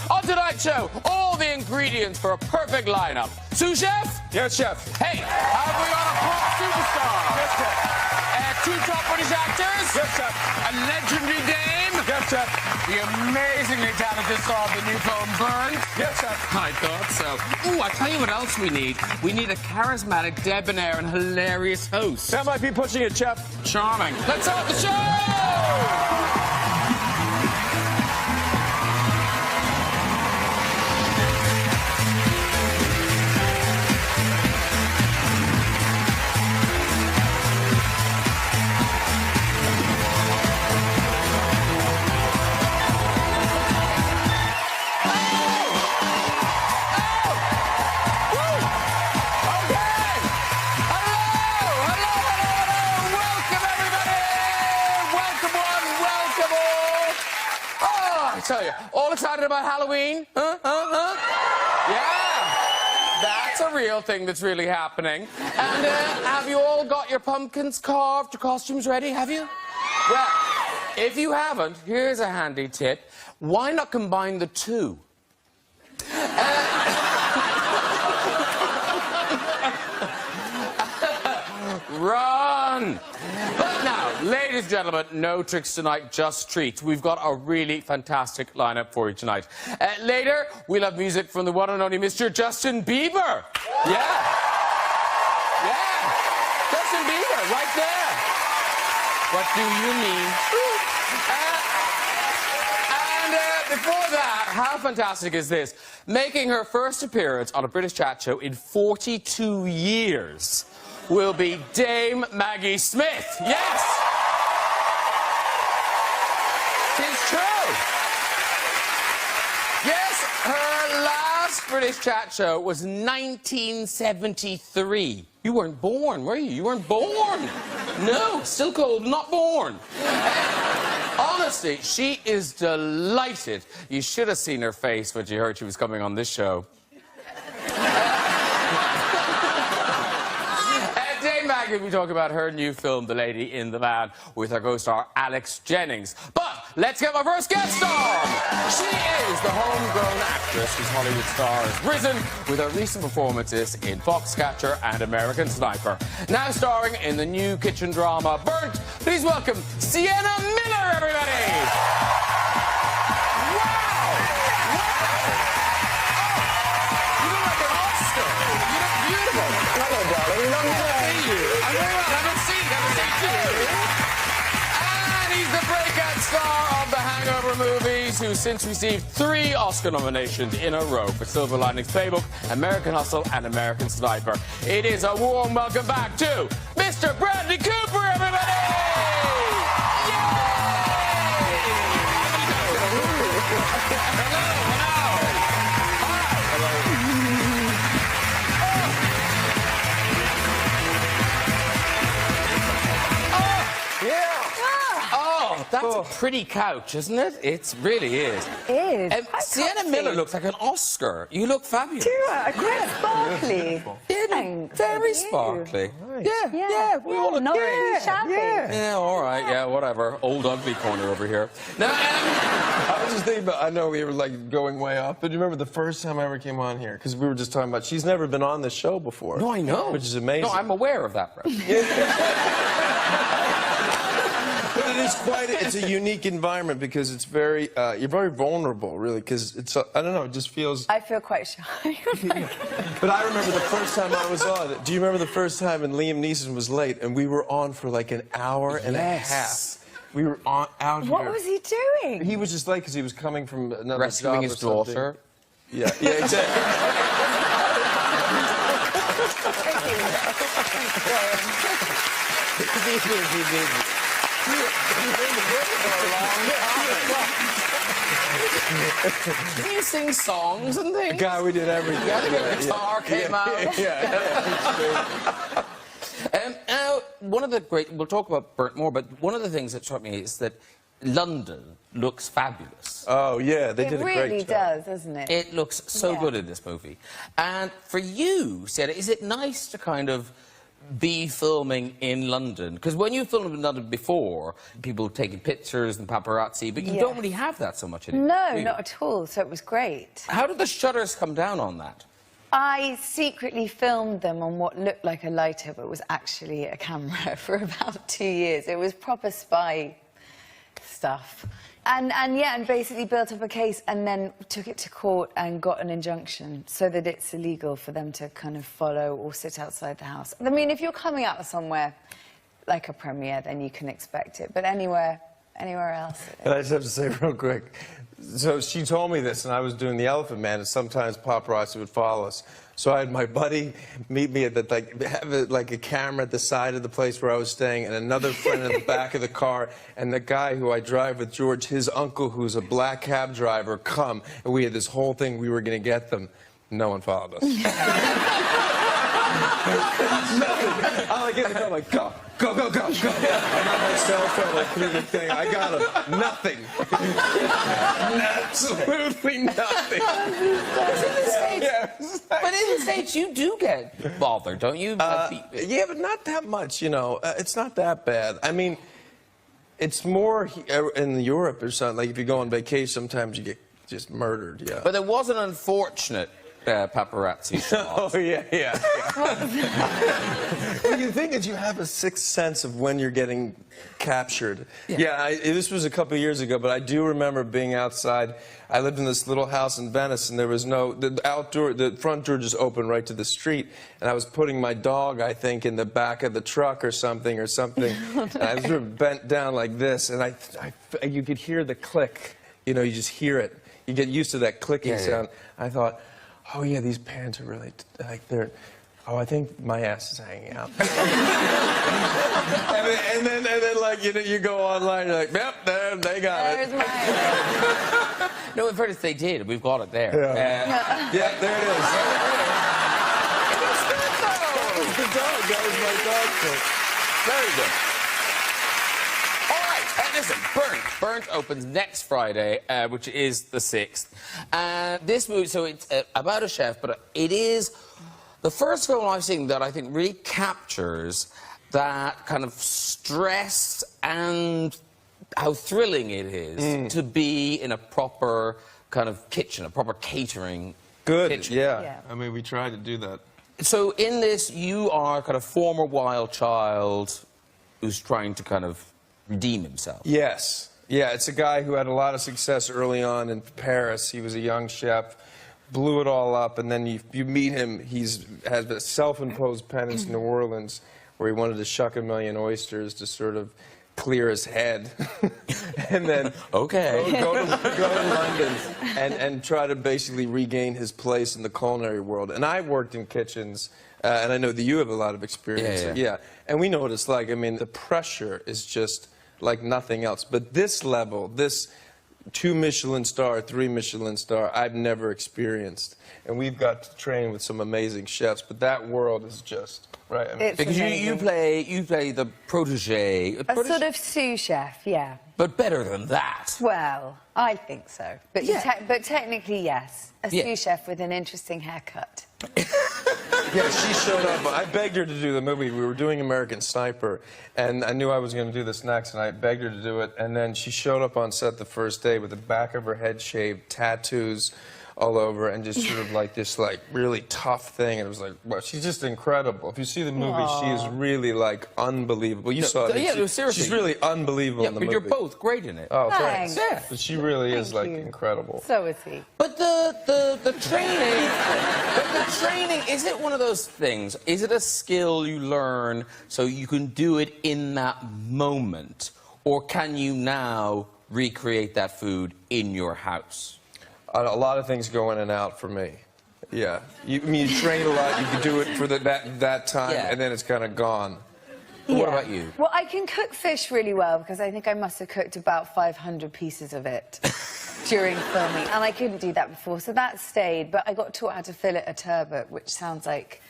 On tonight's show, all the ingredients for a perfect lineup. Sous chef? Yes, chef. Hey, have we got a pop superstar? Yes, chef. Two top British actors? Yes, chef. A legendary dame? Yes, chef. The amazingly talented star of the new film Burnt? Yes, chef. I thought so. Ooh, I tell you what else we need. We need a charismatic, debonair, and hilarious host. That might be pushing it, chef. Charming. Let's start the show! Tell you, all excited about Halloween? Yeah, that's a real thing that's really happening. And have you all got your pumpkins carved, your costumes ready, have you? Well, if you haven't, here's a handy tip. Why not combine the two? Run! But now, ladies and gentlemen, no tricks tonight, just treats. We've got a really fantastic lineup for you tonight. Later, we'll have music from the one and only Mr. Justin Bieber. Yeah. Yeah. Justin Bieber, right there. What do you mean? Before that, how fantastic is this? Making her first appearance on a British chat show in 42 years will be Dame Maggie Smith. Yes! It's true. Yes, her last British chat show was 1973. You weren't born, were you? You weren't born. No, still cold, not born. Honestly, she is delighted. You should have seen her face when she heard she was coming on this show. Maggie, we talk about her new film, The Lady in the Van, with her co-star Alex Jennings. But let's get my first guest on. She is the homegrown actress whose Hollywood star has risen with her recent performances in Foxcatcher and American Sniper. Now starring in the new kitchen drama Burnt, please welcome Sienna Miller, everybody. Wow! You look like an Oscar. You look beautiful. Hello, darling. Long time. I'm very well. Haven't seen you. And he's the breakout star of the Hangover movies, who's since received 3 Oscar nominations in a row for Silver Linings Playbook, American Hustle, and American Sniper. It is a warm welcome back to Mr. Bradley Cooper, everybody! That's a pretty couch, isn't it? It really is. It is. Sienna Miller looks like an Oscar. You look fabulous. Do you? Quite sparkly. Yeah, very sparkly. Nice. Yeah, we all look not great. really shabby. Yeah, all right, yeah, whatever. Old ugly corner over here. Now, I was just thinking about, I know we were like going way off, but do you remember the first time I ever came on here? Because we were just talking about, she's never been on this show before. no, I know. Which is amazing. No, I'm aware of that, Brett. But it is quite, it's a unique environment because it's very, you're very vulnerable, really, because it's, I don't know, it just feels... I feel quite shy. But I remember the first time I was on. Do you remember the first time when Liam Neeson was late and we were on for like an hour and a half? We were out here. What was he doing? He was just late because he was coming from another Rescuing job his or something. daughter. Yeah, exactly. Do you sing songs and things? God, we did everything. The guitar came out. Yeah. Now, one of the great... We'll talk about Burnt more, but one of the things that struck me is that London looks fabulous. Oh, yeah, they did a great job. It really does, doesn't it? It looks so good in this movie. And for you, Sienna, is it nice to kind of be filming in London? Because when you filmed in London before, people taking pictures and paparazzi, but you don't really have that so much anymore. No, not at all. So it was great. How did the shutters come down on that? I secretly filmed them on what looked like a lighter, but was actually a camera for about 2 years. It was proper spy stuff. And basically built up a case and then took it to court and got an injunction so that it's illegal for them to kind of follow or sit outside the house. I mean, if you're coming out of somewhere like a premiere, then you can expect it. But anywhere else. And I just have to say real quick, so she told me this, and I was doing The Elephant Man, and sometimes paparazzi would follow us. So I had my buddy meet me at the, have a camera at the side of the place where I was staying, and another friend in the back of the car, and the guy who I drive with, George, his uncle, who's a black cab driver, come, and we had this whole thing, we were going to get them. No one followed us. Nothing. I like get in the car, like, go. And on my cell phone, like, through the thing, I got him. Nothing. Absolutely nothing. But in the States, you do get bothered, don't you? Yeah, but not that much, you know. It's not that bad. I mean, it's more in Europe or something. Like, if you go on vacation, sometimes you get just murdered, yeah. But there was an unfortunate paparazzi shot. Oh, yeah. Well, the thing is, you have a sixth sense of when you're getting captured. Yeah, this was a couple of years ago, but I do remember being outside. I lived in this little house in Venice, and there was the front door just opened right to the street, and I was putting my dog, I think, in the back of the truck or something. And I was sort of bent down like this, and you could hear the click. You know, you just hear it. You get used to that clicking sound. I thought, oh yeah, these pants are really they're. Oh, I think my ass is hanging out. and then like you go online, you're like, yep, there they got it. There's mine. No, in fairness, they did. We've got it there. Yeah, there it is. That was the dog. That was my dog trick. Very good. All right, listen, Burnt opens next Friday, which is the 6th. This movie, so it's about a chef, but it is the first film I've seen that I think really captures that kind of stress and how thrilling it is to be in a proper kind of kitchen, a proper catering kitchen. Yeah. I mean, we tried to do that. So in this, you are kind of former wild child who's trying to kind of redeem himself. Yes. Yeah, it's a guy who had a lot of success early on in Paris. He was a young chef, blew it all up, and then you meet him. Has a self-imposed penance in New Orleans where he wanted to shuck 1,000,000 oysters to sort of clear his head. And then go to London and try to basically regain his place in the culinary world. And I worked in kitchens, and I know that you have a lot of experience. Yeah. And we know what it's like. I mean, the pressure is just like nothing else. But this level, this 2 Michelin star, 3 Michelin star, I've never experienced. And we've got to train with some amazing chefs, but that world is just, right? I mean, because you play the protege. A sort of sous chef, yeah. But better than that. Well, I think so. But, but technically, yes. A sous chef with an interesting haircut. Yeah, she showed up. I begged her to do the movie. We were doing American Sniper, and I knew I was going to do this next, and I begged her to do it. And then she showed up on set the first day with the back of her head shaved, tattoos all over, and just sort of like this really tough thing. And it was like, wow, she's just incredible. If you see the movie, she is really like unbelievable. You saw it. Yeah, seriously. She's really unbelievable in the movie. But you're both great in it. Oh, thanks. Yeah. But she really is like incredible. So is he. But the training, is it one of those things? Is it a skill you learn so you can do it in that moment? Or can you now recreate that food in your house? A lot of things go in and out for me. Yeah. You train a lot, you can do it for that time, and then it's kind of gone. What about you? Well, I can cook fish really well because I think I must have cooked about 500 pieces of it during filming, and I couldn't do that before, so that stayed. But I got taught how to fillet a turbot, which sounds like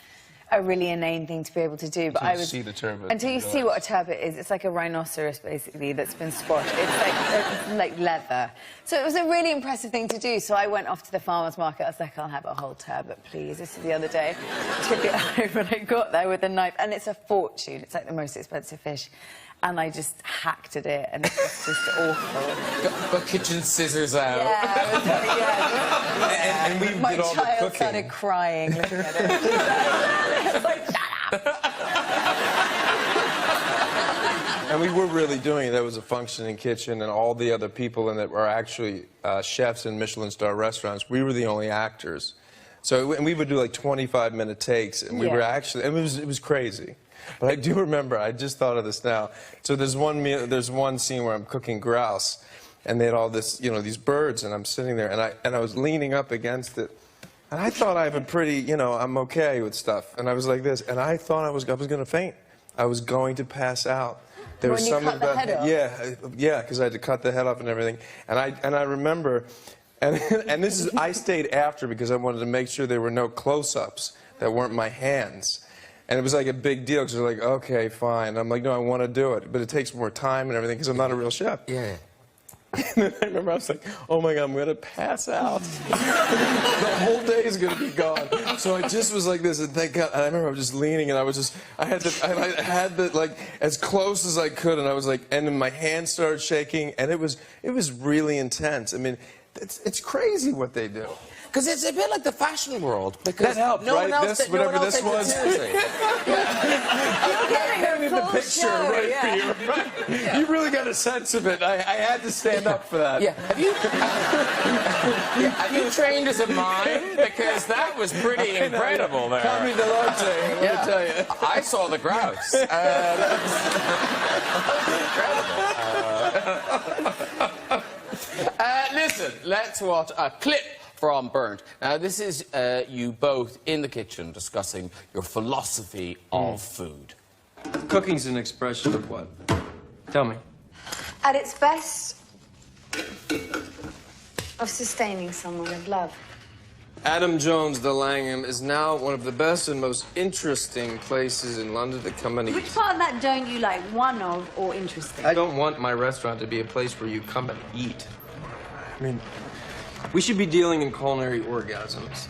a really inane thing to be able to do. But Until you see the turbot. Until you see what a turbot is, it's like a rhinoceros basically that's been squashed. It's like leather. So it was a really impressive thing to do. So I went off to the farmer's market. I was like, I'll have a whole turbot, please. This is the other day. Took it home and I got there with a knife, and it's a fortune. It's like the most expensive fish. And I just hacked at it, and it was just awful. Got kitchen scissors out. Yeah, it was, yeah. And we My did all the child cooking. started crying looking at it. I was like, shut up! And we were really doing it. There was a functioning kitchen, and all the other people in it were actually chefs in Michelin star restaurants. We were the only actors. So, and we would do like 25-minute takes, and we were actually, and it was crazy. But I do remember, I just thought of this now. So there's one scene where I'm cooking grouse, and they had all this, you know, these birds, and I'm sitting there, and I was leaning up against it, and I thought I have a pretty, you know, I'm okay with stuff, and I was like this, and I thought I was going to faint. I was going to pass out. There was When you something cut the about, head off? yeah, because I had to cut the head off and everything, and I remember, and this is, I stayed after because I wanted to make sure there were no close-ups that weren't my hands. And it was like a big deal, because they're like, okay, fine. I'm like, no, I want to do it. But it takes more time and everything, because I'm not a real chef. Yeah. And then I remember I was like, oh my God, I'm going to pass out. The whole day is going to be gone. So I just was like this, and thank God. And I remember I was just leaning, and I was just, I had the, like, as close as I could, and I was like, and then my hands started shaking, and it was really intense. I mean, it's crazy what they do. Because it's a bit like the fashion world. Because That helped, no right? one else, Whatever this was. You're getting a The full picture show, right yeah. for you, right? Yeah. You really got a sense of it. I had to stand up for that. Yeah. Have you trained as a mime? Because that was pretty incredible there. Comedy dell'arte, let me tell you. I saw the grouse. That was incredible. Listen, let's watch a clip from Burnt. Now, this is you both in the kitchen discussing your philosophy of food. Cooking's an expression of what? Tell me. At its best, of sustaining someone with love. Adam Jones, the Langham, is now one of the best and most interesting places in London to come and eat. Which part of that don't you like, one of or interesting? I don't want my restaurant to be a place where you come and eat. I mean, we should be dealing in culinary orgasms.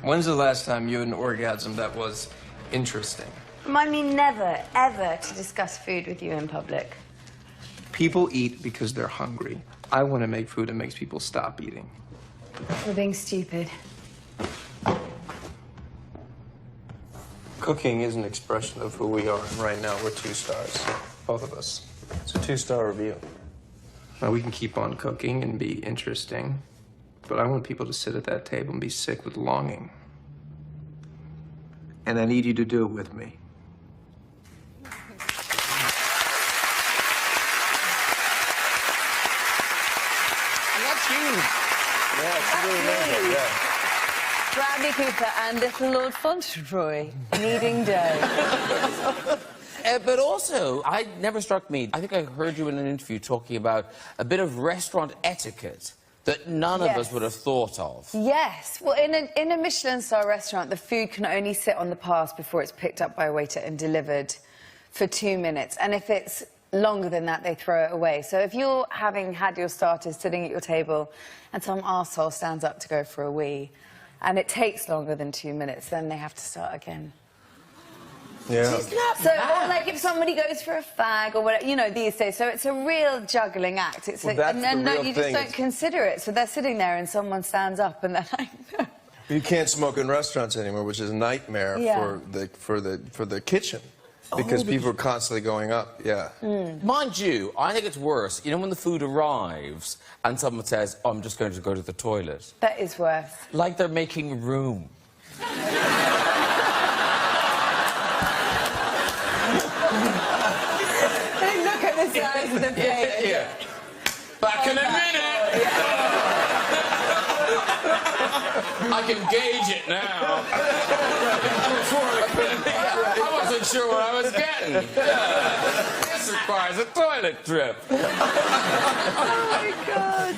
When's the last time you had an orgasm that was interesting? Remind me never, ever to discuss food with you in public. People eat because they're hungry. I want to make food that makes people stop eating. We're being stupid. Cooking is an expression of who we are, and right now we're 2 stars, both of us. It's a 2-star review. Now, we can keep on cooking and be interesting, but I want people to sit at that table and be sick with longing. And I need you to do it with me. And that's huge. Yeah, it's really nice. Yeah. Bradley Cooper and little Lord Fauntleroy kneading dough. But also, it never struck me, I think I heard you in an interview talking about a bit of restaurant etiquette that none of us would have thought of. Yes. Well, in a Michelin star restaurant, the food can only sit on the pass before it's picked up by a waiter and delivered for 2 minutes. And if it's longer than that, they throw it away. So if you're having had your starters sitting at your table and some arsehole stands up to go for a wee, and it takes longer than 2 minutes, then they have to start again. Yeah. So, or like if somebody goes for a fag or whatever, you know, these days. So it's a real juggling act. It's Well, a, that's and then the real you just thing. don't consider it. So they're sitting there and someone stands up and they're like, no. You can't smoke in restaurants anymore, which is a nightmare for the kitchen, because people are constantly going up. Yeah. Mind you, I think it's worse. You know, when the food arrives and someone says, oh, I'm just going to go to the toilet. That is worse. Like they're making room. They look at the size of the plate. Yeah. Back in a minute. I can gauge it now. I wasn't sure what I was getting. This requires a toilet trip. Oh, my God.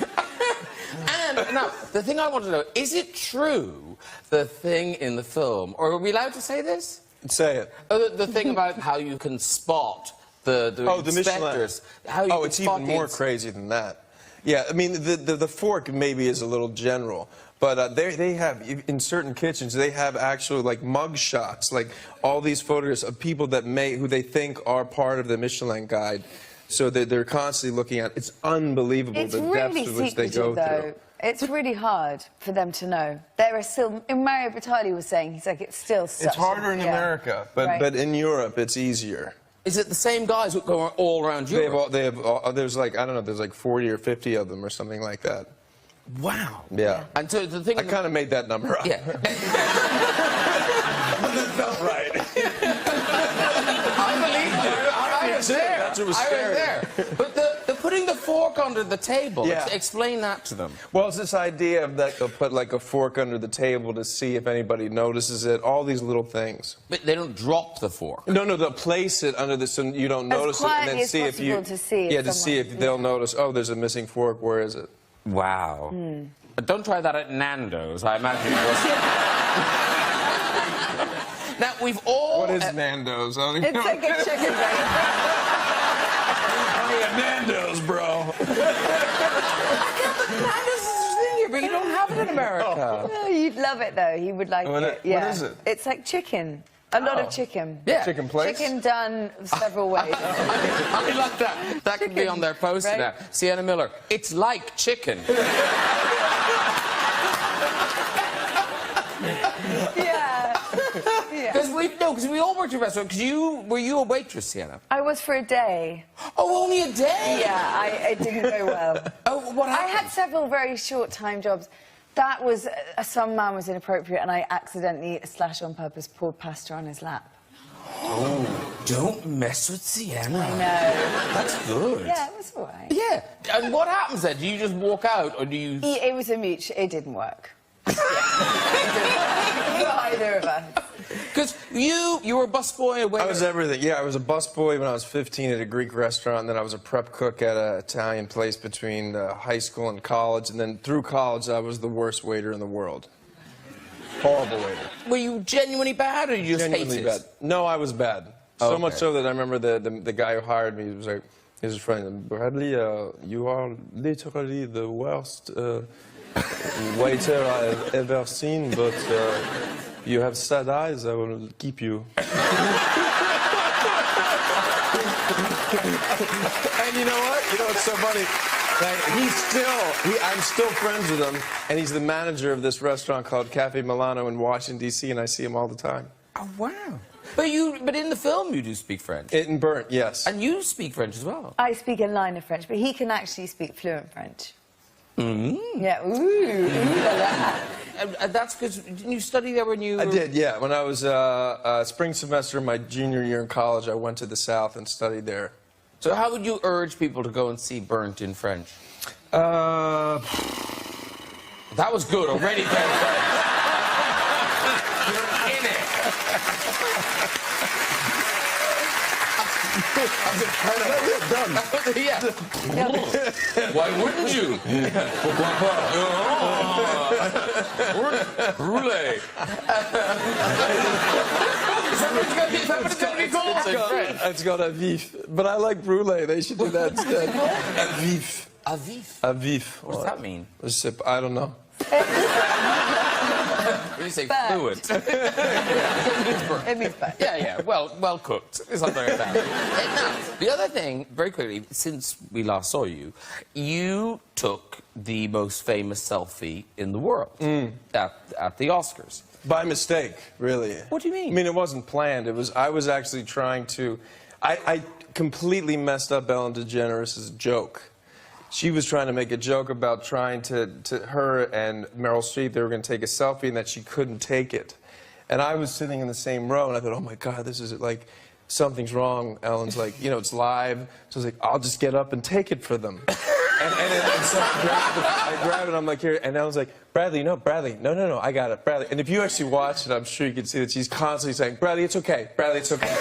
And Now, the thing I want to know, is it true, the thing in the film, or are we allowed to say this? Say it. The thing about how you can spot the inspectors. How you it's even more crazy than that. Yeah, I mean, the fork maybe is a little general. But they have, in certain kitchens, they have actual, like, mug shots, like, all these photographs of people that who they think are part of the Michelin Guide. So they're constantly looking at. It's unbelievable the depths to which they go through. It's really hard for them to know. There are still, and Mario Batali was saying, he's like, it's still such It's harder in America, but in Europe, it's easier. Is it the same guys who go all around Europe? There's like, I don't know, there's like 40 or 50 of them or something like that. Wow. Yeah. And so the thing... I kind of made that number up. Yeah. That felt right. I believe you. I was there. That's what was I scary. was there. But the putting the fork under the table, explain that to them. Well, it's this idea of that they'll put like a fork under the table to see if anybody notices it, all these little things. But they don't drop the fork. No, they'll place it under so you don't notice it, and then see if you... to see to see if they'll notice, oh, there's a missing fork, where is it? Wow. But don't try that at Nando's, I imagine it was... Now, we've all... What is Nando's? I don't even know. It's like a chicken bake. I'm at Nando's, bro. Nando's is a thing here, but you don't have it in America. Oh, you'd love it, though. He would like it. What is it? It's like chicken. A lot of chicken. Yeah. Chicken place? Chicken done several ways. I like that. That could be on their poster right? now. Sienna Miller, it's like chicken. Yeah. Because we all worked in a restaurant. Were you a waitress, Sienna? I was for a day. Oh, only a day? Yeah, it didn't go well. Oh, what happened? I had several very short-time jobs. That was, some man was inappropriate and I accidentally, / on purpose, poured pasta on his lap. Oh, don't mess with Sienna. I know. That's good. Yeah, it was all right. Yeah. And what happens then? Do you just walk out or do you... It was a mutual... It didn't work. Yeah. For either of us. Because you were a busboy away. I was everything. Yeah, I was a busboy when I was 15 at a Greek restaurant, and then I was a prep cook at an Italian place between high school and college, and then through college I was the worst waiter in the world. Horrible waiter. Were you genuinely bad or you just Genuinely hated? bad. No, I was bad. So much so that I remember the guy who hired me was like, his friend, Bradley, you are literally the worst waiter I've ever seen, but you have sad eyes, I will keep you. And you know what? You know what's so funny? Like, I'm still friends with him, and he's the manager of this restaurant called Cafe Milano in Washington, D.C., and I see him all the time. Oh, wow. But in the film you do speak French. In Burnt, yes. And you speak French as well. I speak a line of French, but he can actually speak fluent French. Yeah, ooh la la. And that's because, didn't you study there when you... I did, yeah. When I was spring semester of my junior year in college, I went to the South and studied there. So how would you urge people to go and see Burnt in French? That was good, already very French. You're in it. Done. Yeah. Why wouldn't you? Pourquoi pas? Roulé. Somebody's got to be called in French. It's called a vif. But I like brulee. They should do that instead. A vif. A vif? A vif. What does that mean? I don't know. When you say fluid. It means bad. Yeah, well cooked. Something like that. Now, the other thing, very quickly, since we last saw you, you took the most famous selfie in the world at the Oscars. By mistake, really. What do you mean? I mean, it wasn't planned. I was actually trying to... I completely messed up Ellen DeGeneres' joke. She was trying to make a joke about trying her and Meryl Streep, they were going to take a selfie and that she couldn't take it. And I was sitting in the same row and I thought, oh my God, this is like, something's wrong. Ellen's like, you know, it's live. So I was like, I'll just get up and take it for them. and so I grabbed it, I'm like, here. And Ellen's like, Bradley, no, I got it, Bradley. And if you actually watch it, I'm sure you can see that she's constantly saying, Bradley, it's okay, Bradley, it's okay.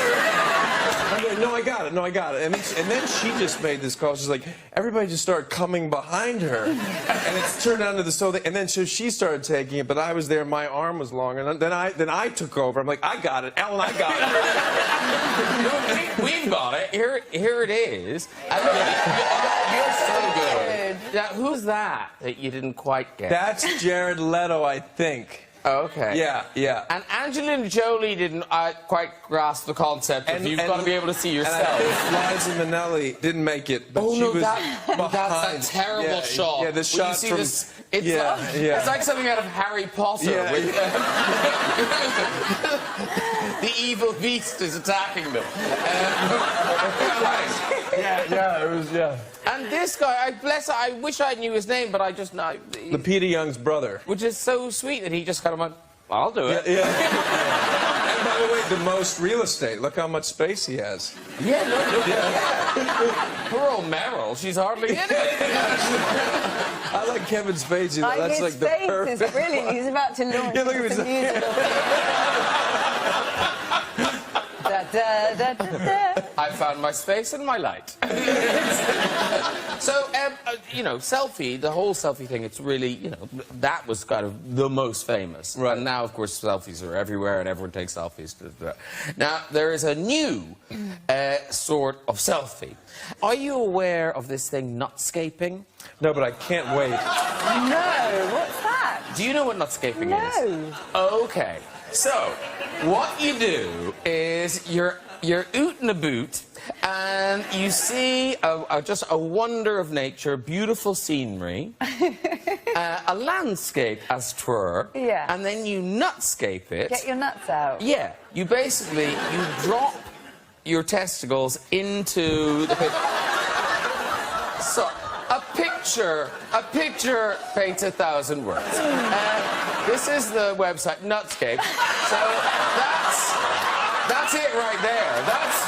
No, I got it. No, I got it. And then she just made this call. She's like, everybody just started coming behind her, and it's turned out to the so. And then so she started taking it, but I was there. My arm was long, and then I took over. I'm like, I got it, Ellen. I got it. We've got it. Here it is. You're so good. Now, who's that you didn't quite get? That's Jared Leto, I think. Oh, okay. Yeah, yeah. And Angelina Jolie didn't quite grasp the concept of you've got to be able to see yourself. And I think Liza Minnelli didn't make it, but she was behind. That's a terrible shot. Yeah, the shot from... It's like something out of Harry Potter. Yeah, with, the evil beast is attacking them. Yeah. And this guy, I wish I knew his name, but I just know. Lupita Young's brother. Which is so sweet that he just kind of went, I'll do it. Yeah. And by the way, the most real estate. Look how much space he has. Yeah, look. Poor old Meryl, she's hardly in it. I like Kevin Spacey. That's his like the face perfect... is brilliant. He's about to launch look at the musical. I found my space and my light. So, selfie, the whole selfie thing, it's really, that was kind of the most famous. Right. And now, of course, selfies are everywhere and everyone takes selfies. Now, there is a new sort of selfie. Are you aware of this thing, nutscaping? No, but I can't wait. No, what's that? Do you know what nutscaping is? No. Okay. So, what you do is you're out and about, and you see just a wonder of nature, beautiful scenery, a landscape, as 'twere, and then you nutscape it. Get your nuts out. Yeah. You basically, you drop your testicles into the pit. So, a picture paints 1,000 words. This is the website, Nutscape. So that's it right there. That's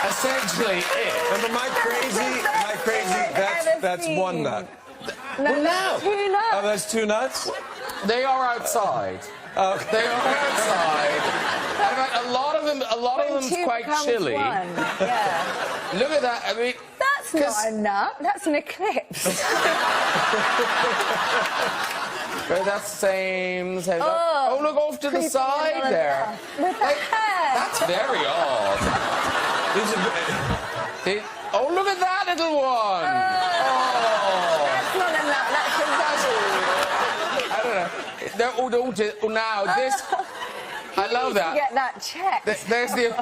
essentially it. Remember my crazy, that's one nut. No, now. 2 nuts. Oh, that's 2 nuts? They are outside. Okay. They are outside. And a lot of them's quite chilly. Yeah. Look at that. I mean, that's not a nut. That's an eclipse. That's the same. Oh, look off to the side there. With the hair. That's very odd. Oh, look at that little one. That's not a nut. That's a I don't know. Now this. I love that. Get that checked. There's the.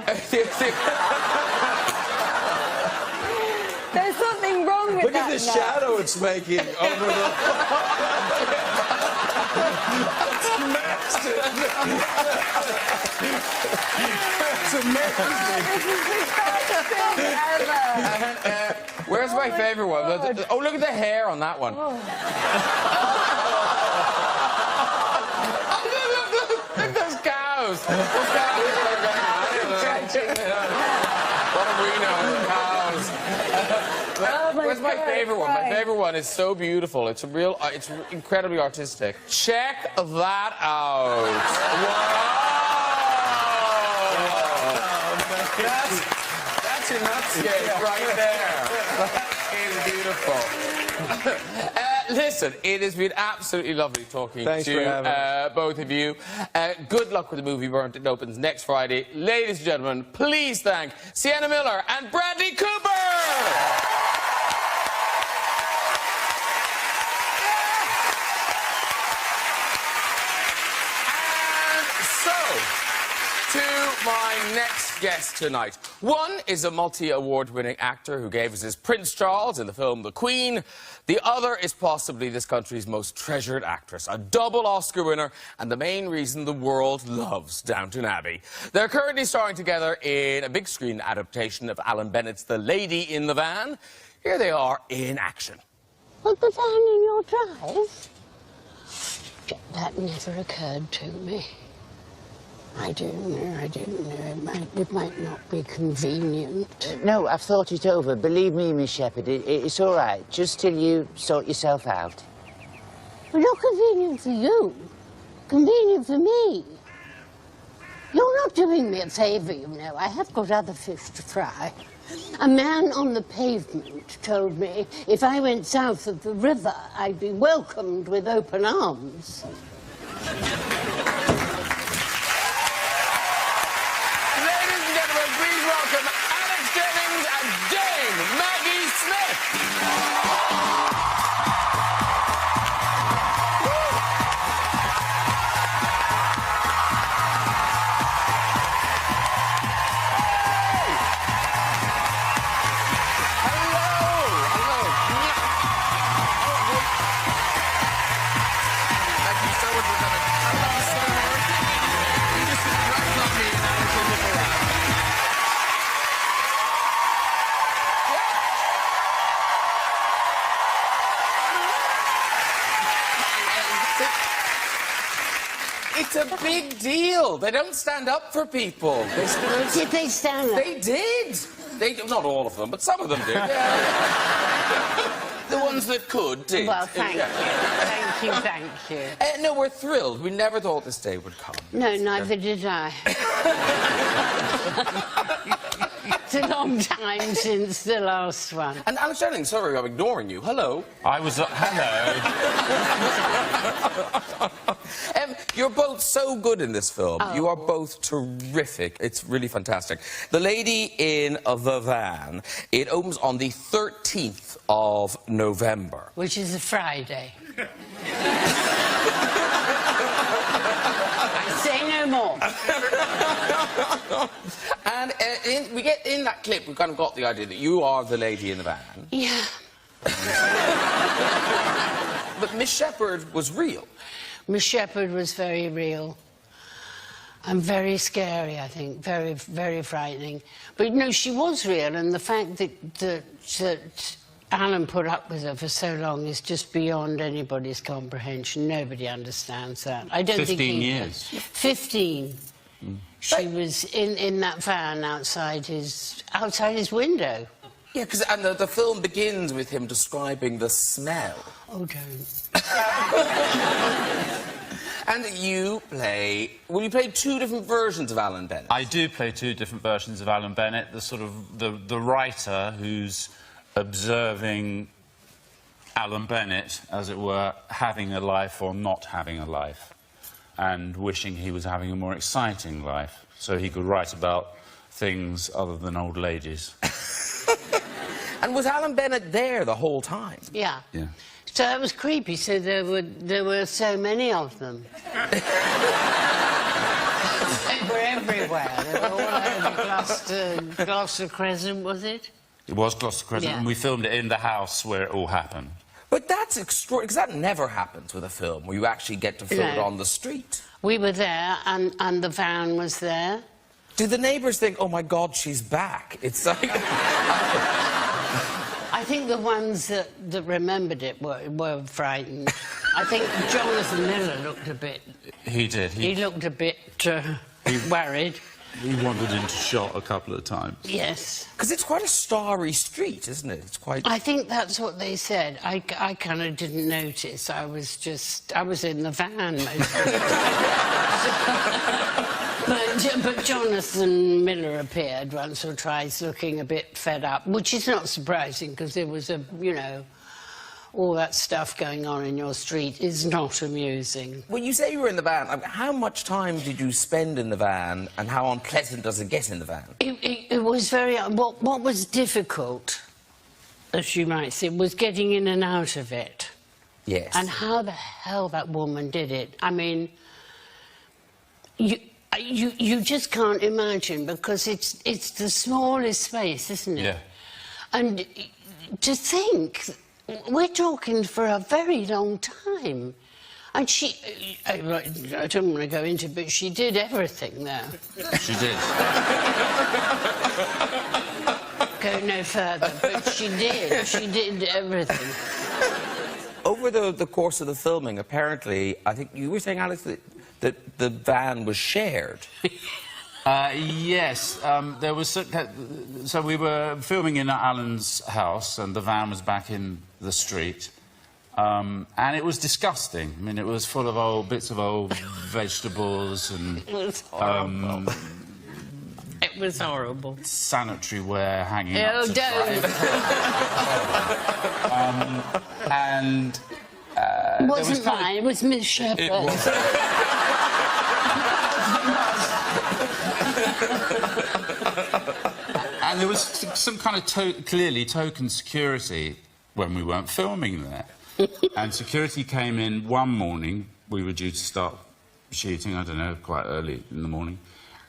There's something wrong with Look that at the nut. shadow it's making over the... It's amazing. Where's my favorite one? Oh, look at the hair on that one. Look, those cows. Those cows. What do we know? Cows. Where's my favorite one? My favorite one is so beautiful. It's it's incredibly artistic. Check that out. Wow. That's your nutscape right there. That is beautiful. Listen, it has been absolutely lovely talking to both of you. Good luck with the movie Burnt. It opens next Friday. Ladies and gentlemen, please thank Sienna Miller and Bradley Cooper! To my next guest tonight. One is a multi-award-winning actor who gave us his Prince Charles in the film The Queen. The other is possibly this country's most treasured actress, a double Oscar winner, and the main reason the world loves Downton Abbey. They're currently starring together in a big screen adaptation of Alan Bennett's The Lady in the Van. Here they are in action. Put the van in your drive? That never occurred to me. I don't know. It might not be convenient. No, I've thought it over. Believe me, Miss Shepherd, it's all right, just till you sort yourself out. But not convenient for you. Convenient for me. You're not doing me a favour, you know. I have got other fish to fry. A man on the pavement told me if I went south of the river, I'd be welcomed with open arms. Ladies and gentlemen, please welcome Alex Jennings and Dame Maggie Smith. It's a big deal. They don't stand up for people. Did they stand up? They did. Not all of them, but some of them did. Yeah. The ones that could did. Well, thank you. Thank you, thank you. No, we're thrilled. We never thought this day would come. No, neither did I. It's a long time since the last one. And Alex Jennings, sorry I'm ignoring you. Hello. I was... hello. You're both so good in this film. Oh. You are both terrific. It's really fantastic. The Lady in the Van, it opens on the 13th of November. Which is a Friday. I say no more. And we get in that clip, we've kind of got the idea that you are the lady in the van. Yeah. But Miss Shepherd was real. Miss Shepherd was very real. And very scary, I think. Very, very frightening. But, no, she was real, and the fact that Alan put up with her for so long is just beyond anybody's comprehension. Nobody understands that. I don't 15 think... years. 15. She was in that van outside his window. Yeah, because the film begins with him describing the smell. Oh, don't. And you play... Well, you play two different versions of Alan Bennett. I do play two different versions of Alan Bennett. The sort of... the writer who's observing Alan Bennett, as it were, having a life or not having a life, and wishing he was having a more exciting life, so he could write about things other than old ladies. And was Alan Bennett there the whole time? Yeah. Yeah. So that was creepy, so there were so many of them. They were everywhere. They were all over Gloucester Crescent, was it? It was Gloucester Crescent, Yeah. and we filmed it in the house where it all happened. But that's extraordinary, because that never happens with a film, where you actually get to film it on the street. We were there, and the van was there. Did the neighbours think, oh, my God, she's back? It's like... I think the ones that remembered it were frightened. I think Jonathan Miller looked a bit... He did. He looked a bit worried. He wandered into shot a couple of times. Yes. Because it's quite a starry street, isn't it? It's quite... I think that's what they said. I kind of didn't notice. I was in the van most of the time. But Jonathan Miller appeared once or twice looking a bit fed up, which is not surprising because there was all that stuff going on in your street is not amusing. When you say you were in the van, how much time did you spend in the van, and how unpleasant does it get in the van? It was very... What was difficult, as you might say, was getting in and out of it. Yes. And how the hell that woman did it. I mean, you just can't imagine, because it's the smallest space, isn't it? Yeah. And to think... We're talking for a very long time. And she... I don't want to go into it, but she did everything there. She did. Go no further, but she did. She did everything. Over the course of the filming, apparently, I think you were saying, Alex, that the van was shared. Yes, there was... So we were filming in Alan's house, and the van was back in the street. And it was disgusting. I mean, it was full of old bits of old vegetables and It was horrible. It was horrible. sanitary ware hanging Oh, up to don't. dry. And It wasn't mine, it was Miss Shepherd. it was. And there was some kind of clearly token security when we weren't filming there. And security came in one morning. We were due to start shooting, I don't know, quite early in the morning,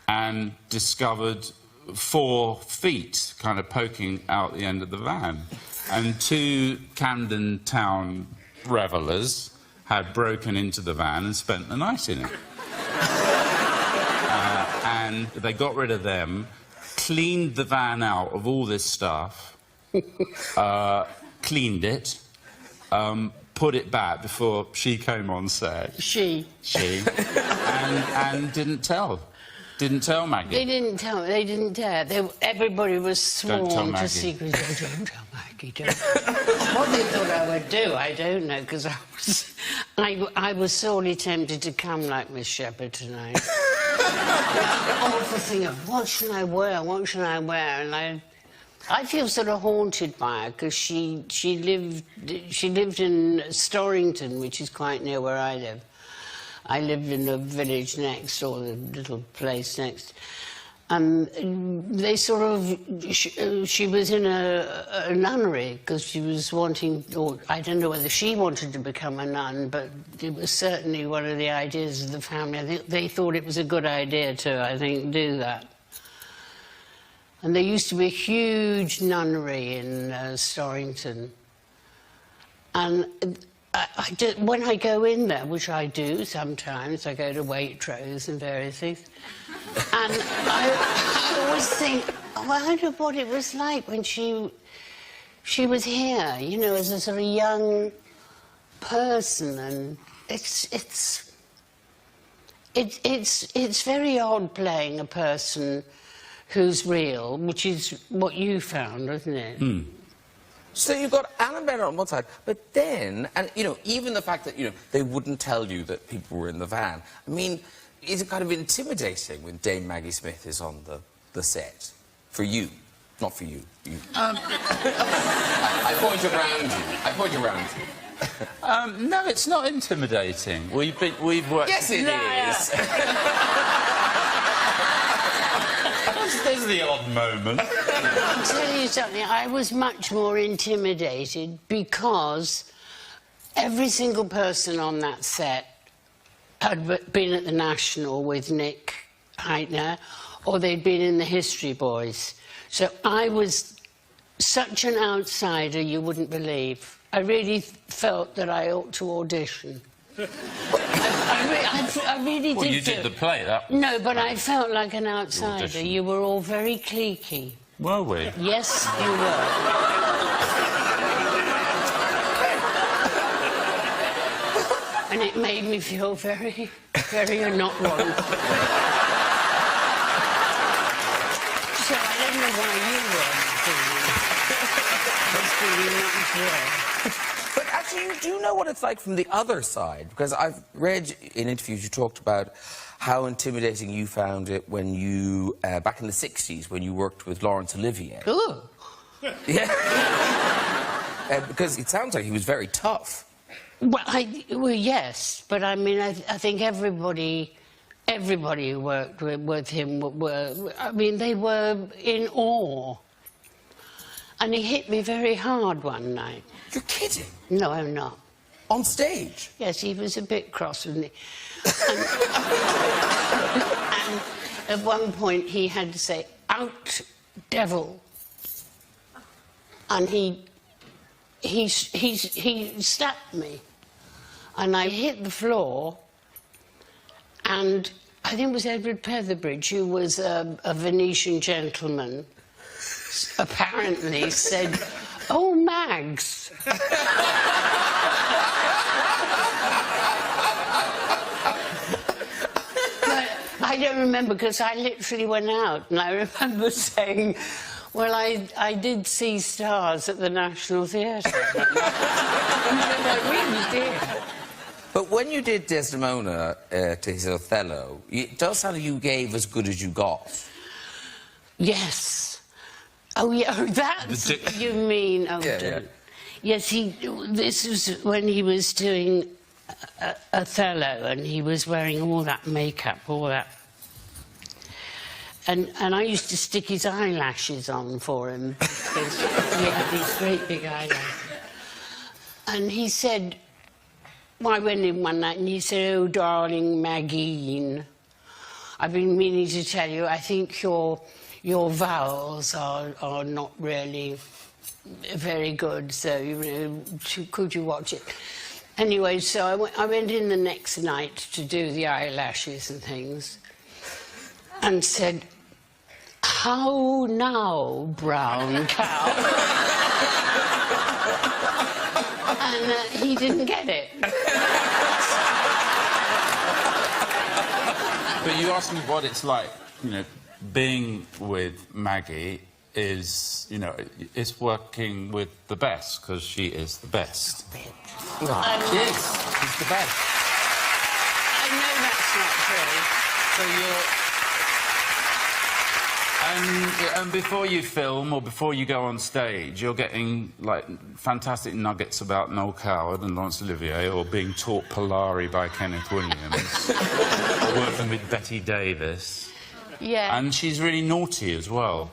and discovered 4 feet kind of poking out the end of the van. And 2 Camden Town revellers had broken into the van and spent the night in it. And they got rid of them, cleaned the van out of all this stuff, cleaned it, put it back before she came on set. She. And didn't tell Maggie. They didn't tell me, they didn't dare. Everybody was Don't tell sworn to Maggie. secrecy. Don't tell Maggie, don't. What they thought I would do, I don't know, because I was sorely tempted to come like Miss Shepherd tonight. Awful thing of what should I wear, and I feel sort of haunted by her because she lived in Storrington, which is quite near where I live. I lived in the village next, or the little place next. They sort of... She was in a nunnery because she was wanting... Or I don't know whether she wanted to become a nun, but it was certainly one of the ideas of the family. I think they thought it was a good idea to, I think, do that. And there used to be a huge nunnery in Storrington. And when I go in there, which I do sometimes, I go to Waitrose and various things, and I always think, oh, I wonder what it was like when she was here, you know, as a sort of young person, and it's very odd playing a person who's real, which is what you found, isn't it? Mm. So you've got Alan Bennett on one side, but then, and, you know, even the fact that, you know, they wouldn't tell you that people were in the van. I mean, is it kind of intimidating when Dame Maggie Smith is on the set? For you, not for you. I point around you. No, it's not intimidating. We've worked... Yes, it is. There's the odd moment. I'll tell you something, I was much more intimidated because every single person on that set had been at the National with Nick Heitner, or they'd been in the History Boys. So I was such an outsider you wouldn't believe. I really felt that I ought to audition. I really Well, did. you did the play, that... No, but I felt like an outsider. You were all very cliquey. Were we? Yes, you were. And it made me feel very, very not welcome. So I don't know why you weren't feeling. It's really not fair. But actually, you do know what it's like from the other side, because I've read in interviews you talked about how intimidating you found it when you, back in the 60s, when you worked with Laurence Olivier. Ooh. Yeah. Because it sounds like he was very tough. Well, yes, but I mean, I think everybody who worked with him were, I mean, they were in awe. And he hit me very hard one night. You're kidding? No, I'm not. On stage? Yes, he was a bit cross with me. And at one point he had to say, "Out, devil." And he slapped me. And I hit the floor, and I think it was Edward Petherbridge, who was a Venetian gentleman, apparently said, "Oh, Mags." But I don't remember, because I literally went out, and I remember saying, Well, I did see stars at the National Theatre. I really did. But when you did Desdemona to his Othello, it does sound like you gave as good as you got. Yes. Oh, yeah, oh, that's... You mean... Oh, Yeah. Yes, this was when he was doing Othello, and he was wearing all that makeup, all that... And I used to stick his eyelashes on for him, because he had these great big eyelashes. And he said... Well, I went in one night and he said, "Oh, darling Maggie, I've been meaning to tell you, I think your vowels are not really very good, so, you know, could you watch it?" Anyway, so I went in the next night to do the eyelashes and things, and said, "How now, brown cow?" And he didn't get it. But you asked me what it's like, you know, being with Maggie is, you know, it's working with the best, because she is the best. She's the best. I know that's not true. So and before you film or before you go on stage, you're getting, like, fantastic nuggets about Noel Coward and Laurence Olivier, or being taught Polari by Kenneth Williams, or working with Betty Davis. Yeah. And she's really naughty as well.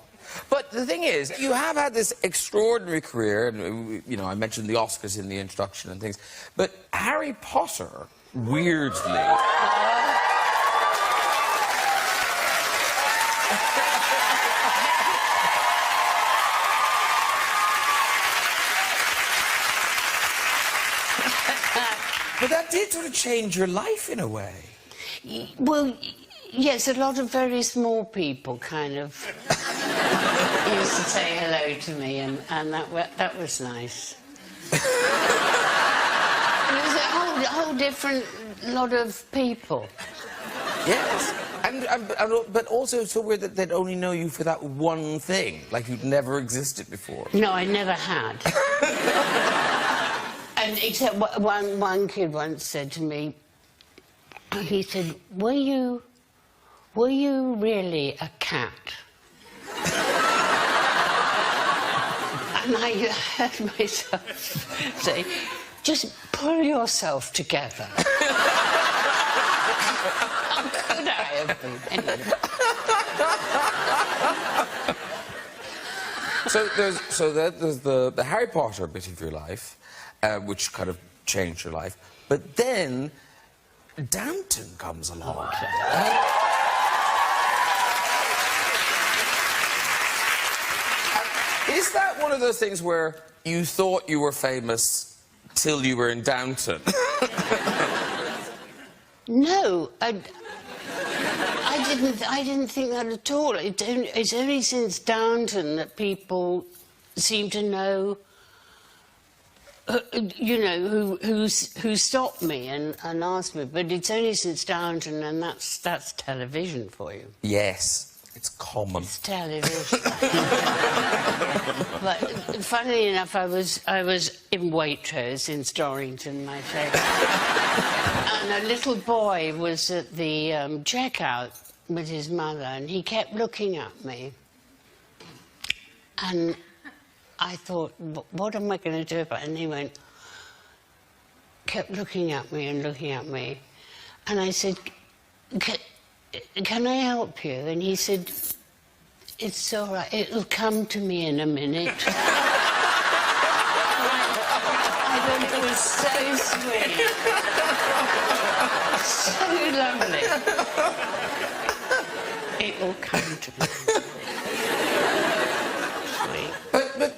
But the thing is, you have had this extraordinary career, and, you know, I mentioned the Oscars in the introduction and things, but Harry Potter, weirdly... But that did sort of change your life in a way. Well, yes, a lot of very small people kind of used to say hello to me, and that was nice. It was a whole different lot of people. Yes. But also so weird that they'd only know you for that one thing, like you'd never existed before. No, I never had. And except one kid once said to me, he said, were you really a cat?" And I heard myself say, "Just pull yourself together." How could I have been? Anyway. So there's the Harry Potter bit of your life, which kind of changed your life. But then Downton comes along. Is that one of those things where you thought you were famous till you were in Downton? No, I didn't think that at all. It's only since Downton that people seem to know, you know, who stopped me and asked me. But it's only since Downton, and that's television for you. Yes, it's common. It's television. But funnily enough, I was in Waitrose in Storrington, my favourite. And a little boy was at the checkout with his mother, and he kept looking at me. And I thought, what am I going to do about it? And he kept looking at me and looking at me. And I said, can I help you? And he said, it's all right, it'll come to me in a minute. I thought it was so sweet. So lovely. It will come to me. Sweet. But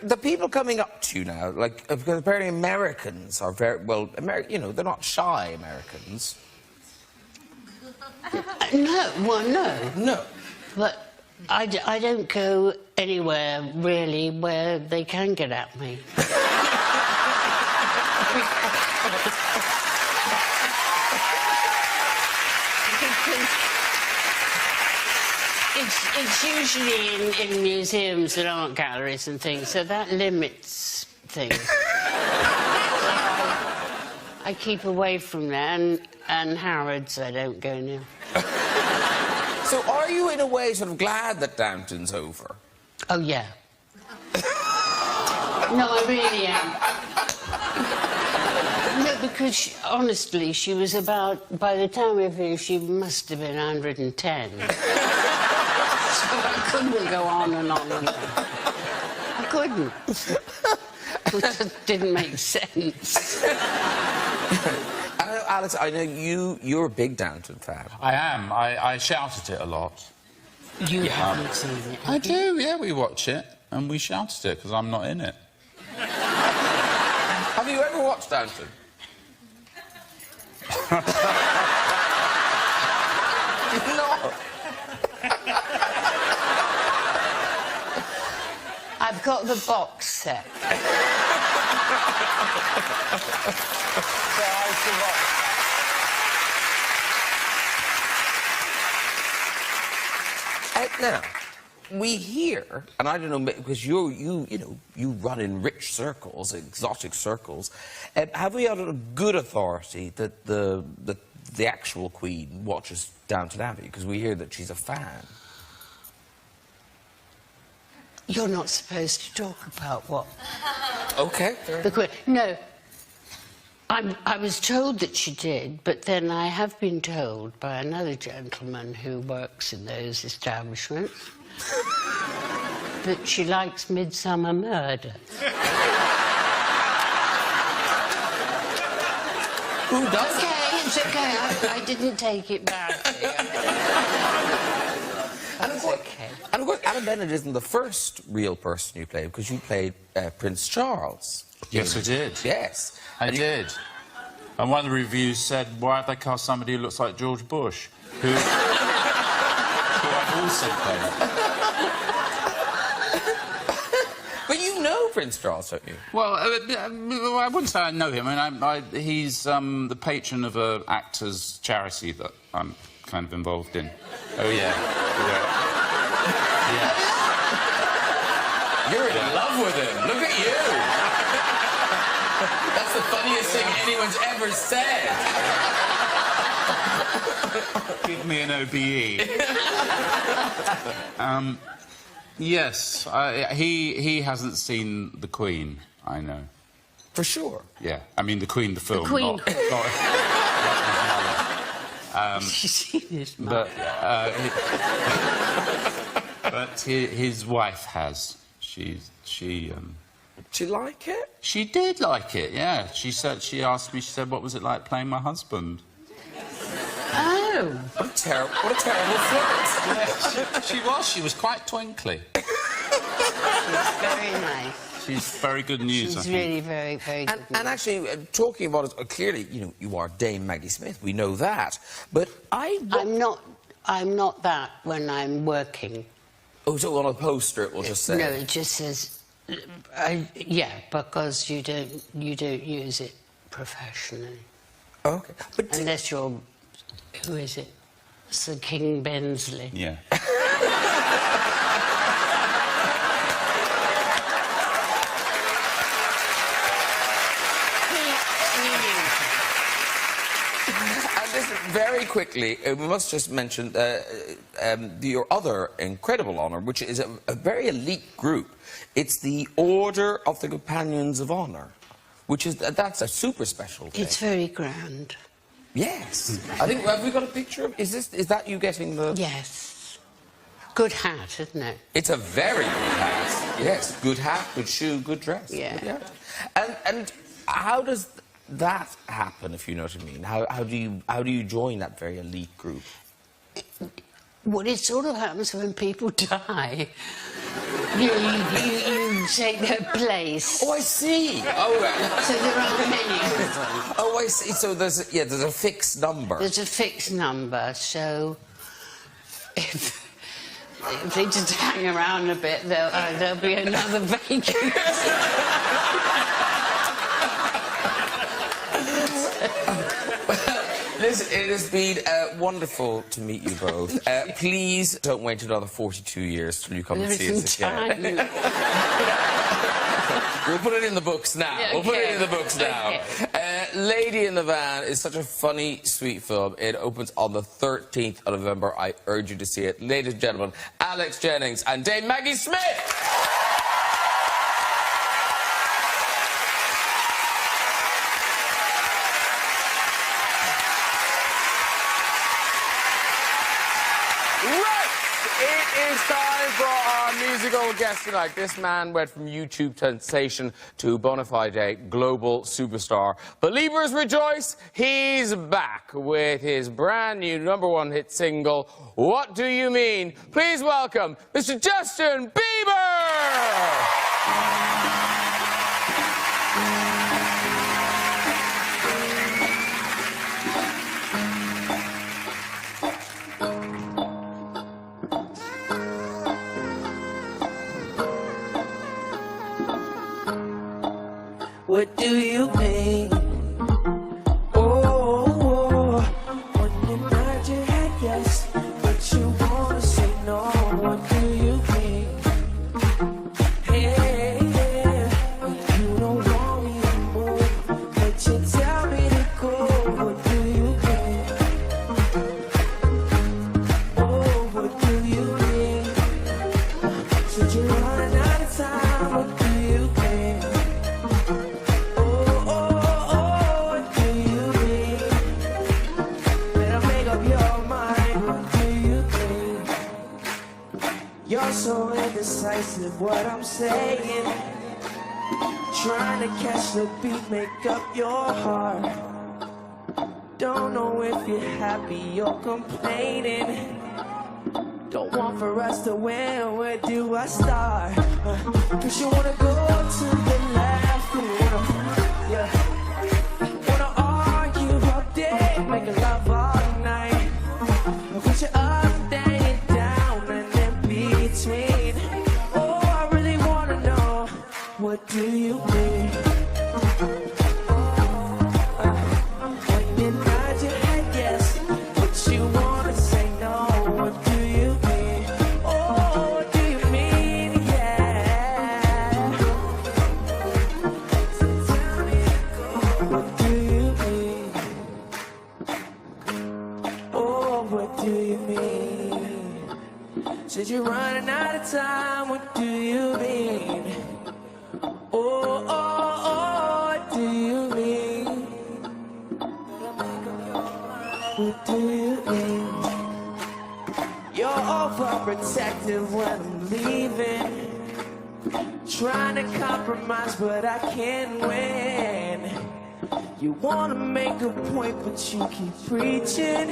the people coming up to you now, like, because apparently Americans are very, well, you know, they're not shy Americans. No, well, no. No. But I don't go anywhere, really, where they can get at me. it's usually in museums and art galleries and things, so that limits things. I keep away from there, and Harrods I don't go near. So are you, in a way, sort of glad that Downton's over? Oh, yeah. No, I really am. No, because, honestly, she was about... By the time we finished, she must have been 110. So I couldn't go on and on and on. I couldn't. It just didn't make sense. Alex, I know you're a big Downton fan. I am. I shout at it a lot. You haven't seen it, I do, yeah, we watch it, and we shout at it, because I'm not in it. Have you ever watched Downton? No. I've got the box set. Now, we hear, and I don't know, because you run in rich circles, exotic circles. Have we had a good authority that the actual Queen watches Downton Abbey? Because we hear that she's a fan. You're not supposed to talk about what... Okay. The Queen... No. I was told that she did, but then I have been told by another gentleman who works in those establishments that she likes Midsummer Murder. Who does? Okay, it's okay. I didn't take it badly. And of course, Alan Bennett isn't the first real person you played, because you played Prince Charles. Yes, I did. Yes. I did. And one of the reviews said, why have they cast somebody who looks like George Bush? Who I've also played. But you know Prince Charles, don't you? Well, I wouldn't say I know him. I mean, he's the patron of an actors' charity that I'm kind of involved in. Oh, yeah. Yes. You're in love with him. Look at you. That's the funniest thing anyone's ever said. Give me an OBE. Yes, he hasn't seen The Queen, I know. For sure. Yeah, I mean The Queen, the film. The Queen. Not She's seen his but but his wife has. She Do you like it? She did like it, yeah. She asked me, she said, what was it like playing my husband? Oh. What a terrible flirt. Yeah, she was quite twinkly. She's very nice. She's very good news, I She's think. really very, very good. And actually, talking about it, clearly, you are Dame Maggie Smith. We know that. But I'm not that when I'm working. Oh, so on a poster it will just say... No, it just says... yeah, because you don't use it professionally. Okay. But unless you're... Who is it? Sir King Bensley. Yeah. Very quickly, we must just mention your other incredible honour, which is a very elite group. It's the Order of the Companions of Honour, which is that's a super special thing. It's very grand. Yes. I think, have we got a picture of... Is that you getting the... Yes. Good hat, isn't it? It's a very good hat. Yes. Good hat, good shoe, good dress. Yeah. Good hat. And how does that happen, if you know what I mean? How do you join that very elite group? Well, it sort of happens when people die. You take their place. Oh, I see. Oh, right. So there aren't many of them. Oh, I see. So there's a fixed number. There's a fixed number, so if they just hang around a bit, there'll be another vacancy. Listen, it has been wonderful to meet you both. Please don't wait another 42 years till you come and see us again. We'll put it in the books now. Yeah, We'll put it okay. in the books now. Lady in the Van is such a funny, sweet film. It opens on the 13th of November. I urge you to see it. Ladies and gentlemen, Alex Jennings and Dame Maggie Smith. It is time for our musical guest tonight. This man went from YouTube sensation to bona fide global superstar. Believers rejoice, he's back with his brand new #1 hit single, What Do You Mean? Please welcome Mr. Justin Bieber! What do you mean? Oh, when you nod your head yes, but you wanna say no. What do you mean? Hey, you don't want me to move, but you tell me to go. What do you mean? Oh, what do you mean? Said you're running out of time. What do you mean? You're so indecisive, what I'm saying. Trying to catch the beat, make up your heart. Don't know if you're happy or complaining. Don't want for us to win, where do I start? Cause you wanna go to the left, and you wanna argue all day, make love all night. Put you up, then you down, and in between. Oh, I really wanna know, what do you mean? When you nod your head yes, but you wanna say no. What do you mean? Oh, what do you mean? Yeah. What do you mean? Oh, what do you mean? Said you're running out of time. What do you mean? Oh, what do you mean? What do you mean? You're overprotective when I'm leaving. Trying to compromise, but I can't win. You wanna make a point, but you keep preaching.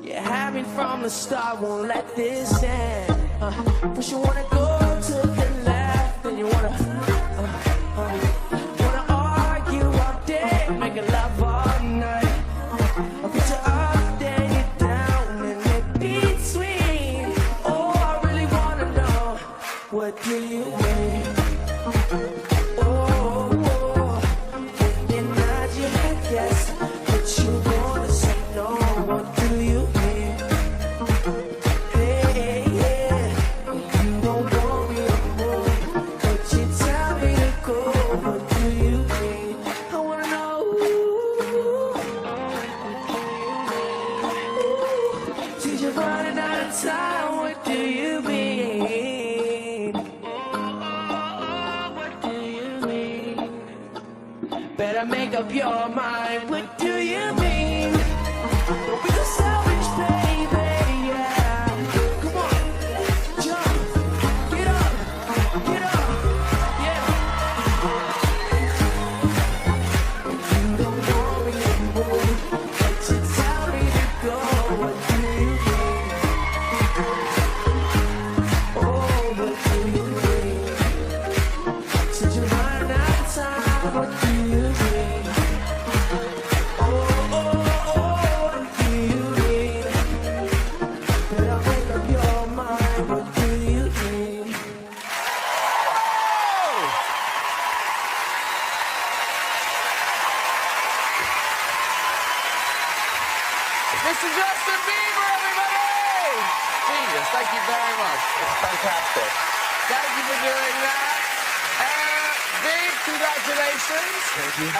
You had me from the start, won't let this end. But you wanna go to the left, and you wanna argue all day, make love all night. I'll put you up, then you down, and in between. Oh, I really wanna know, what do you mean? Oh, when you nod your head yes, but you wanna say no. What do you mean? Hey, you don't want me to move, but you tell me to go. What do you mean? I wanna know. Since you're running out of time, what do you mean? What do you mean? Better make up your mind. What do you mean? Don't be so selfish, baby. Yeah. Come on, jump, get up, yeah. You don't want me to move, but you tell me to go. What do you mean? Oh, what do you mean? Since you're running out of time, what do you mean? Oh, Mr. Justin Bieber, everybody! Genius, thank you very much. It's fantastic. Thank you for doing that. Big congratulations. Thank you.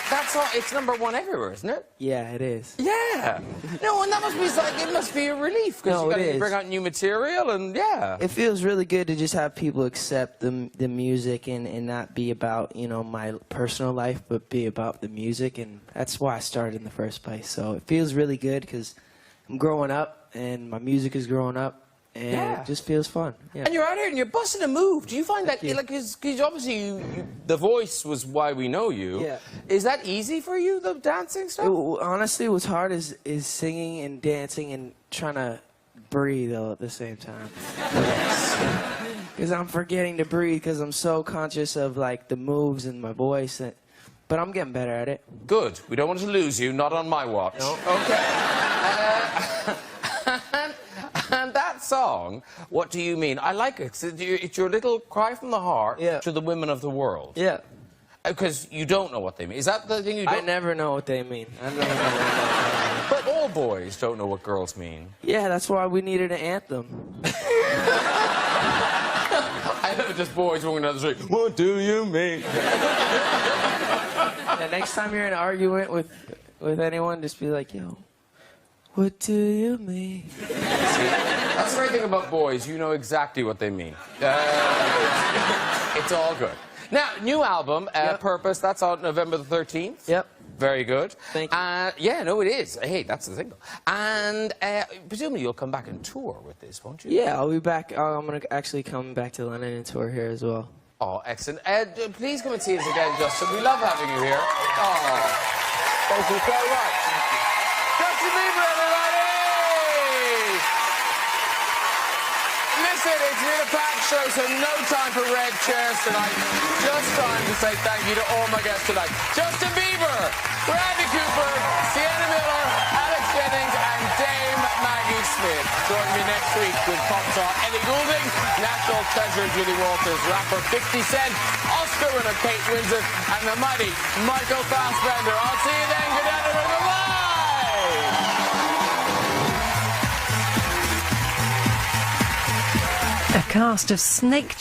That's all. It's #1 everywhere, isn't it? Yeah, it is. Yeah. No, and that must be like, it must be a relief because No, you got it to is. bring out new material and yeah. It feels really good to just have people accept the music and not be about, you know, my personal life, but be about the music, and that's why I started in the first place. So it feels really good because I'm growing up and my music is growing up. And Yeah. it just feels fun. Yeah. And you're out here and you're busting a move. Do you find that, you. like, because obviously the voice was why we know you. Yeah. Is that easy for you, the dancing stuff? Honestly, what's hard is singing and dancing and trying to breathe all at the same time. Because I'm forgetting to breathe because I'm so conscious of, like, the moves and my voice. But I'm getting better at it. Good. We don't want to lose you, not on my watch. No. Okay. And that song, What Do You Mean? I like it. It's your little cry from the heart to the women of the world. Yeah. Because you don't know what they mean. Is that the thing you don't? I never know what they mean. I never know what they mean. But all boys don't know what girls mean. Yeah, that's why we needed an anthem. I love it, just boys walking down the street. What do you mean? Yeah, next time you're in an argument with anyone, just be like, yo, what do you mean? That's the great thing about boys. You know exactly what they mean. It's all good. Now, new album, Purpose. That's out November the 13th. Yep. Very good. Thank you. Yeah, no, it is. Hey, that's the single. And presumably you'll come back and tour with this, won't you? Yeah, I'll be back. I'm going to actually come back to London and tour here as well. Oh, excellent. Please come and see us again, Justin. We love having you here. Oh, thank you so much. Justin Bieber, everybody! Listen, it's been a packed show, so no time for red chairs tonight. Just time to say thank you to all my guests tonight. Justin Bieber, Randy Cooper, Sienna Miller, Alex Jennings, and Dame Maggie Smith. Join me next week with pop star Ellie Goulding, National Treasure Julie Walters, rapper 50 Cent, Oscar winner Kate Winslet, and the mighty Michael Fassbender. I'll see you then. Good night, everyone. Bye-bye. A cast of snake